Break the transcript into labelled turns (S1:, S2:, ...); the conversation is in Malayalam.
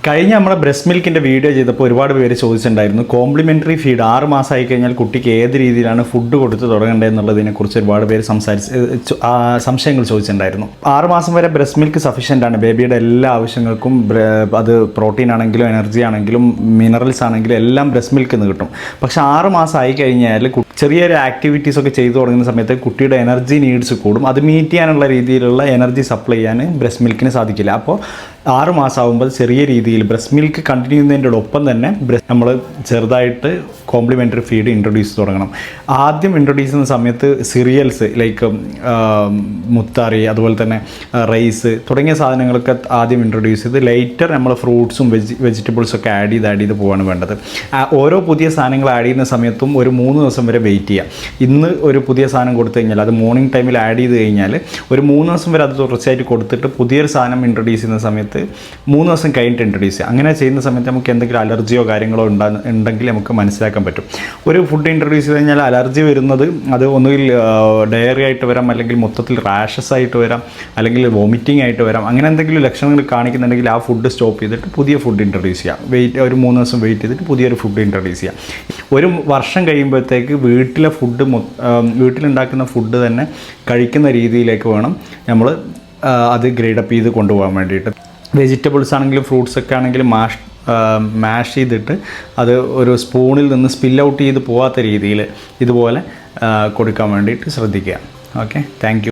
S1: കഴിഞ്ഞ നമ്മുടെ ബ്രസ്റ്റ് മിൽക്കിൻ്റെ വീഡിയോ ചെയ്തപ്പോൾ ഒരുപാട് പേര് ചോദിച്ചിട്ടുണ്ടായിരുന്നു കോംപ്ലിമെൻ്ററി ഫീഡ് 6 മാസമായി കഴിഞ്ഞാൽ കുട്ടിക്ക് ഏത് രീതിയിലാണ് ഫുഡ് കൊടുത്ത് തുടങ്ങേണ്ടതെന്നുള്ളതിനെക്കുറിച്ച് ഒരുപാട് പേര് സംശയങ്ങൾ ചോദിച്ചിട്ടുണ്ടായിരുന്നു. 6 മാസം വരെ ബ്രസ്റ്റ് മിൽക്ക് സഫീഷ്യൻ്റ് ആണ് ബേബിയുടെ എല്ലാ ആവശ്യങ്ങൾക്കും. അത് പ്രോട്ടീൻ ആണെങ്കിലും എനർജി ആണെങ്കിലും മിനറൽസ് ആണെങ്കിലും എല്ലാം ബ്രസ്റ്റ് മിൽക്കിൽ നിന്ന് കിട്ടും. പക്ഷേ 6 മാസം ആയി കഴിഞ്ഞാൽ ചെറിയൊരു ആക്ടിവിറ്റീസൊക്കെ ചെയ്തു തുടങ്ങുന്ന സമയത്ത് കുട്ടിയുടെ എനർജി നീഡ്സ് കൂടും. അത് മീറ്റ് ചെയ്യാനുള്ള രീതിയിലുള്ള എനർജി സപ്ലൈ ചെയ്യാൻ ബ്രസ്റ്റ് മിൽക്കിന് സാധിക്കില്ല. അപ്പോൾ 6 മാസമാകുമ്പോൾ ചെറിയ രീതിയിൽ ബ്രസ്റ്റ് മിൽക്ക് കണ്ടിന്യൂ ചെയ്യുന്നതിനോടൊപ്പം തന്നെ നമ്മൾ ചെറുതായിട്ട് കോംപ്ലിമെൻ്ററി ഫീഡ് ഇൻട്രൊഡ്യൂസ് തുടങ്ങണം. ആദ്യം ഇൻട്രൊഡ്യൂസ് ചെയ്യുന്ന സമയത്ത് സിറിയൽസ് ലൈക്ക് മുത്താറി, അതുപോലെ തന്നെ റൈസ് തുടങ്ങിയ സാധനങ്ങളൊക്കെ ആദ്യം ഇൻട്രൊഡ്യൂസ് ചെയ്ത് ലേറ്റർ നമ്മൾ ഫ്രൂട്ട്സും വെജിറ്റബിൾസൊക്കെ ആഡ് ചെയ്ത് പോവാണ് വേണ്ടത്. ഓരോ പുതിയ സാധനങ്ങൾ ആഡ് ചെയ്യുന്ന സമയത്തും ഒരു 3 ദിവസം വരെ വെയിറ്റ് ചെയ്യുക. ഇന്ന് ഒരു പുതിയ സാധനം കൊടുത്തു കഴിഞ്ഞാൽ അത് മോർണിംഗ് ടൈമിൽ ആഡ് ചെയ്ത് കഴിഞ്ഞാൽ ഒരു 3 ദിവസം വരെ അത് തുടർച്ചയായിട്ട് കൊടുത്തിട്ട് പുതിയൊരു സാധനം ഇൻട്രൊഡ്യൂസ് ചെയ്യുന്ന സമയത്ത് 3 ദിവസം കഴിഞ്ഞിട്ട് ഇൻട്രൊഡ്യൂസ് ചെയ്യുക. അങ്ങനെ ചെയ്യുന്ന സമയത്ത് നമുക്ക് എന്തെങ്കിലും അലർജിയോ കാര്യങ്ങളോ ഉണ്ടെങ്കിൽ നമുക്ക് മനസ്സിലാക്കാൻ പറ്റും. ഒരു ഫുഡ് ഇൻട്രൊഡ്യൂസ് ചെയ്ത് കഴിഞ്ഞാൽ അലർജി വരുന്നത് അത് ഒന്നുകിൽ ഡയറി ആയിട്ട് വരാം, അല്ലെങ്കിൽ മൊത്തത്തിൽ റാഷസ് ആയിട്ട് വരാം, അല്ലെങ്കിൽ വോമിറ്റിംഗ് ആയിട്ട് വരാം. അങ്ങനെ എന്തെങ്കിലും ലക്ഷണങ്ങൾ കാണിക്കുന്നുണ്ടെങ്കിൽ ആ ഫുഡ് സ്റ്റോപ്പ് ചെയ്തിട്ട് പുതിയ ഫുഡ് ഇൻട്രൊഡ്യൂസ് ചെയ്യാം. ഒരു 3 ദിവസം വെയിറ്റ് ചെയ്തിട്ട് പുതിയൊരു ഫുഡ് ഇൻട്രൊഡ്യൂസ് ചെയ്യാം. ഒരു വർഷം കഴിയുമ്പോഴത്തേക്ക് വീട്ടിലുണ്ടാക്കുന്ന ഫുഡ് തന്നെ കഴിക്കുന്ന രീതിയിലേക്ക് വേണം നമ്മൾ അത് ഗ്രേഡപ്പ് ചെയ്ത് കൊണ്ടുപോകാൻ വേണ്ടിയിട്ട്. വെജിറ്റബിൾസ് ആണെങ്കിലും ഫ്രൂട്ട്സ് ഒക്കെ ആണെങ്കിലും മാഷ് ചെയ്തിട്ട് അത് ഒരു സ്പൂണിൽ നിന്ന് സ്പിൽ ഔട്ട് ചെയ്ത് പോകാത്ത രീതിയിൽ ഇതുപോലെ കൊടുക്കാൻ വേണ്ടിയിട്ട് ശ്രദ്ധിക്കുക. Okay, thank you.